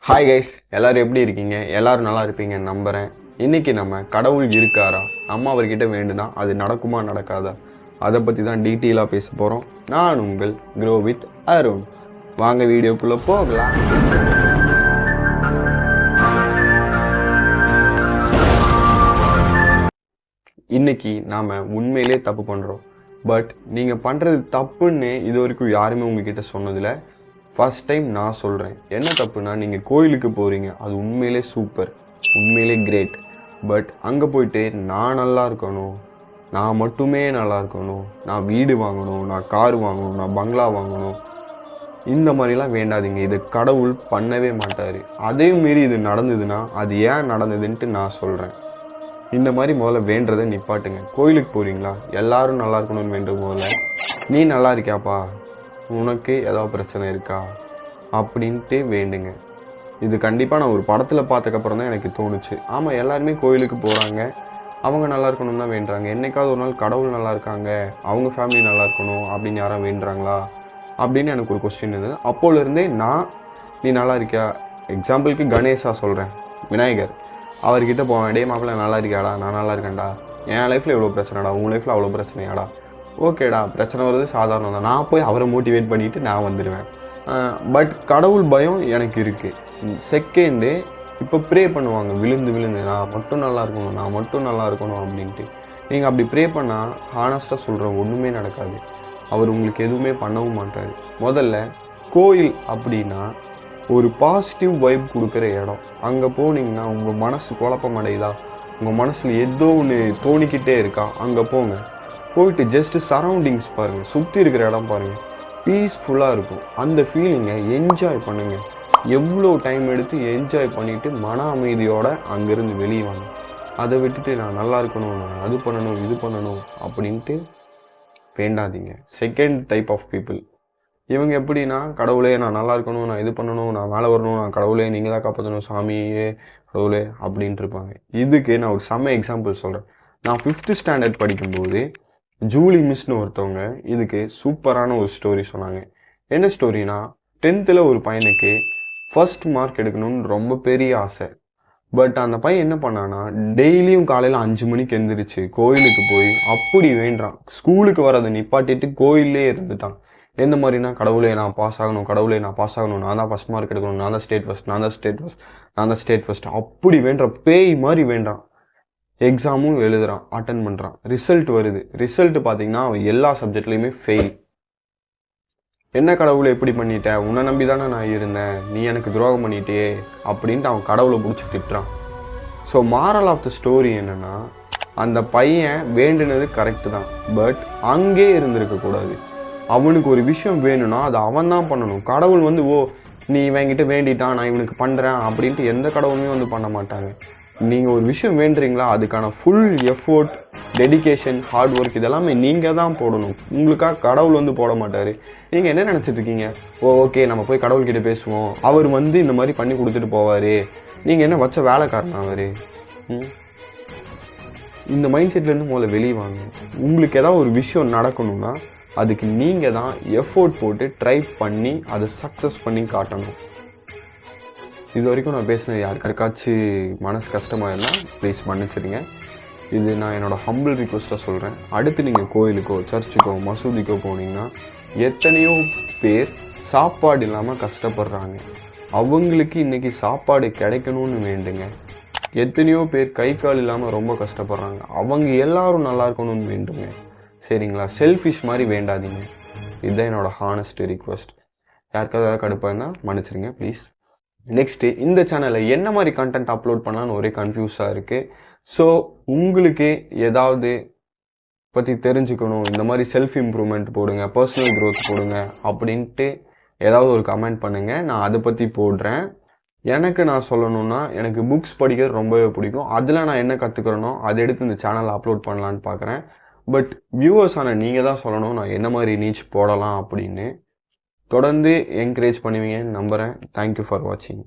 Hi guys, எல்லோரும் எப்படி இருக்கீங்க? எல்லோரும் நல்லா இருப்பீங்கன்னு நம்புகிறேன். இன்றைக்கி நம்ம கடவுள் இருக்காரா, நம்ம அவர்கிட்ட வேண்டுனா அது நடக்குமா நடக்காதா, அதை பற்றி தான் டீட்டெயிலாக பேச போகிறோம். நான் உங்கள் க்ரோ வித் அருண். வாங்க வீடியோக்குள்ளே போகலாம். இன்றைக்கி நாம் உண்மையிலே தப்பு பண்ணுறோம். பட் நீங்கள் பண்ணுறது தப்புன்னு இது வரைக்கும் யாருமே உங்ககிட்ட சொன்னதில்லை. ஃபர்ஸ்ட் டைம் நான் சொல்கிறேன். என்ன தப்புனா, நீங்கள் கோயிலுக்கு போகிறீங்க, அது உண்மையிலே சூப்பர், உண்மையிலே கிரேட். பட் அங்கே போயிட்டு நான் நல்லா இருக்கணும், நான் மட்டுமே நல்லா இருக்கணும், நான் வீடு வாங்கணும், நான் கார் வாங்கணும், நான் பங்களா வாங்கணும், இந்த மாதிரிலாம் வேண்டாதீங்க. இது கடவுள் பண்ணவே மாட்டார். அதையும் மீறி இது நடந்ததுன்னா அது ஏன் நடந்ததுன்ட்டு நான் சொல்கிறேன். இந்த மாதிரி முதல்ல வேண்டதை நிப்பாட்டுங்க. கோயிலுக்கு போகிறீங்களா, எல்லாரும் நல்லா இருக்கணும்னு வேண்டும். முதல்ல நீ நல்லா இருக்கியாப்பா, உனக்கு ஏதாவது பிரச்சனை இருக்கா அப்படின்ட்டு வேண்டுங்க. இது கண்டிப்பாக நான் ஒரு படத்தில் பார்த்ததுக்கப்புறம் தான் எனக்கு தோணுச்சு. ஆமாம், எல்லாருமே கோயிலுக்கு போகிறாங்க, அவங்க நல்லா இருக்கணும்னு தான் வேண்டுறாங்க. என்றைக்காவது ஒரு நாள் கடவுள் நல்லா இருக்காங்க, அவங்க ஃபேமிலி நல்லா இருக்கணும் அப்படின்னு யாரும் வேண்டுறாங்களா அப்படின்னு எனக்கு ஒரு கொஸ்டின் இருந்தது. அப்போலேருந்தே நான் நீ நல்லா இருக்கியா, எக்ஸாம்பிளுக்கு கணேஷா சொல்கிறேன், விநாயகர், அவர்கிட்ட போவேன். டே மாப்பிள்ளை நல்லா இருக்கியாடா, நான் நல்லா இருக்கேன்டா, என் லைஃப்பில் எவ்வளோ பிரச்சனைடா, உன் லைஃப்பில் அவ்வளோ பிரச்சனையாடா, ஓகேடா, பிரச்சனை வருது சாதாரணம் தான், நான் போய் அவரை மோட்டிவேட் பண்ணிவிட்டு நான் வந்துடுவேன். பட் கடவுள் பயம் எனக்கு இருக்குது. செகண்டு, இப்போ ப்ரே பண்ணுவாங்க விழுந்து விழுந்து, நான் மட்டும் நல்லா இருக்கணும், நான் மட்டும் நல்லா இருக்கணும் அப்படின்ட்டு. நீங்கள் அப்படி ப்ரே பண்ணால் ஹானஸ்ட்டாக சொல்கிறேன், ஒன்றுமே நடக்காது. அவர் உங்களுக்கு எதுவுமே பண்ணவும் மாட்டார். முதல்ல கோயில் அப்படின்னா ஒரு பாசிட்டிவ் வைப் கொடுக்குற இடம். அங்கே போனீங்கன்னா உங்கள் மனசு குழப்பம் அடையுதா, உங்கள் மனசில் ஏதோ ஒன்று தோணிக்கிட்டே இருக்கா, அங்கே போங்க. போயிட்டு ஜஸ்ட்டு சரௌண்டிங்ஸ் பாருங்கள், சுற்றி இருக்கிற இடம் பாருங்கள், பீஸ்ஃபுல்லாக இருக்கும். அந்த ஃபீலிங்கை என்ஜாய் பண்ணுங்கள். எவ்வளோ டைம் எடுத்து என்ஜாய் பண்ணிவிட்டு மன அமைதியோடு அங்கேருந்து வெளியே வாங்க. அதை விட்டுட்டு நான் நல்லா இருக்கணும், நான் அது பண்ணணும், இது பண்ணணும் அப்படின்ட்டு வேண்டாதீங்க. செகண்ட் டைப் ஆஃப் பீப்புள் இவங்க எப்படின்னா, கடவுளே நான் நல்லா இருக்கணும், நான் இது பண்ணணும், நான் மேலே வரணும், நான் கடவுளே நீங்கள் தான் காப்பாற்றணும், சாமியே கடவுளே அப்படின்ட்டு இருப்பாங்க. இதுக்கு நான் ஒரு செம்ம எக்ஸாம்பிள் சொல்கிறேன். நான் 5th ஸ்டாண்டர்ட் படிக்கும்போது ஜூலி மிஸ்னு ஒருத்தவங்க இதுக்கு சூப்பரான ஒரு ஸ்டோரி சொன்னாங்க. என்ன ஸ்டோரினா, 10th ஒரு பையனுக்கு ஃபர்ஸ்ட் மார்க் எடுக்கணும்னு ரொம்ப பெரிய ஆசை. பட் அந்த பையன் என்ன பண்ணான்னா, டெய்லியும் காலையில் 5 மணிக்கு எழுந்திரிச்சு கோயிலுக்கு போய் அப்படி வேண்டான். ஸ்கூலுக்கு வரதை நிப்பாட்டிட்டு கோயிலே இருந்துட்டான். எந்த மாதிரினா, கடவுளே நான் பாஸ் ஆகணும், கடவுளே நான் பாஸ் ஆகணும், நான் தான் ஃபஸ்ட் மார்க் எடுக்கணும், நான் தான் ஸ்டேட் ஃபஸ்ட், நான் தான் ஸ்டேட் ஃபஸ்ட், நான் தான் ஸ்டேட் ஃபஸ்ட், அப்படி வேண்டான், பேய் மாதிரி வேண்டான். எக்ஸாமும் எழுதுகிறான், அட்டன் பண்ணுறான், ரிசல்ட் வருது. ரிசல்ட் பார்த்தீங்கன்னா அவன் எல்லா சப்ஜெக்ட்லேயுமே ஃபெயில். என்ன கடவுளை எப்படி பண்ணிட்ட, உன்னை நம்பி தானே நான் இருந்தேன், நீ எனக்கு துரோகம் பண்ணிட்டே அப்படின்ட்டு அவன் கடவுளை பிடிச்சி திட்டுறான். So moral of the story என்னென்னா, அந்த பையன் வேண்டுனது கரெக்டு தான், பட் அங்கே இருந்திருக்கக்கூடாது. அவனுக்கு ஒரு விஷயம் வேணும்னா அது அவன் தான் பண்ணணும். கடவுள் வந்து நீ இவன்கிட்ட வேண்டிட்டான், நான் இவனுக்கு பண்ணுறேன் அப்படின்ட்டு எந்த கடவுளுமே வந்து பண்ண மாட்டாங்க. நீங்கள் ஒரு விஷயம் வேண்டுறீங்களா, அதுக்கான full effort, dedication, hard work இதெல்லாமே நீங்கள் தான் போடணும். உங்களுக்காக கடவுள் வந்து போட மாட்டார். நீங்கள் என்ன நினச்சிட்ருக்கீங்க, ஓகே நம்ம போய் கடவுள்கிட்ட பேசுவோம், அவர் வந்து இந்த மாதிரி பண்ணி கொடுத்துட்டு போவார், நீங்கள் என்ன வச்ச வேலைக்காரனா அவர்? இந்த மைண்ட் செட்லேருந்து முதல்ல வெளியே வாங்க. உங்களுக்கு ஏதாவது ஒரு விஷயம் நடக்கணும்னா அதுக்கு நீங்கள் தான் எஃபோர்ட் போட்டு ட்ரை பண்ணி அதை சக்ஸஸ் பண்ணி காட்டணும். இது வரைக்கும் நான் பேசினது யாருக்காச்சும் மனசு கஷ்டமாக இருந்தால் ப்ளீஸ் மன்னிச்சிடுங்க. இது நான் என்னோடய ஹம்பிள் ரிக்வெஸ்ட்டாக சொல்கிறேன். அடுத்து நீங்கள் கோயிலுக்கோ சர்ச்சுக்கோ மசூதிக்கோ போனீங்கன்னா எத்தனையோ பேர் சாப்பாடு இல்லாமல் கஷ்டப்படுறாங்க. அவங்களுக்கு இன்றைக்கி சாப்பாடு கிடைக்கணும்னு வேண்டுங்க. எத்தனையோ பேர் கை கால் இல்லாமல் ரொம்ப கஷ்டப்படுறாங்க. அவங்க எல்லோரும் நல்லா இருக்கணும்னு வேண்டுங்க. சரிங்களா? செல்ஃபிஷ் மாதிரி வேண்டாதீங்க. இதுதான் என்னோடய ஹானஸ்ட் ரிக்வெஸ்ட். யாருக்காவது கடுப்பாக இருந்தால் மன்னிச்சிருங்க ப்ளீஸ். நெக்ஸ்ட்டு, இந்த சேனலில் என்ன மாதிரி கண்டென்ட் அப்லோட் பண்ணலான்னு ஒரே கன்ஃபியூஸாக இருக்குது. ஸோ உங்களுக்கு ஏதாவது பற்றி தெரிஞ்சுக்கணும், இந்த மாதிரி செல்ஃப் இம்ப்ரூவ்மெண்ட் போடுங்க, பர்சனல் க்ரோத் போடுங்க அப்படின்ட்டு ஏதாவது ஒரு கமெண்ட் பண்ணுங்கள், நான் அதை பற்றி போடுறேன். எனக்கு நான் சொல்லணுன்னா, எனக்கு புக்ஸ் படிக்கிறது ரொம்பவே பிடிக்கும். அதில் நான் என்ன கற்றுக்கிறேனோ அதை எடுத்து இந்த சேனலில் அப்லோட் பண்ணலான்னு பார்க்குறேன். பட் வியூவர்ஸான நீங்கள் தான் சொல்லணும் நான் என்ன மாதிரி நீச் போடலாம் அப்படின்னு. தொடர்ந்து என்கரேஜ் பண்ணுவீங்கன்னு நம்புகிறேன். தேங்க்யூ ஃபார் வாட்சிங்.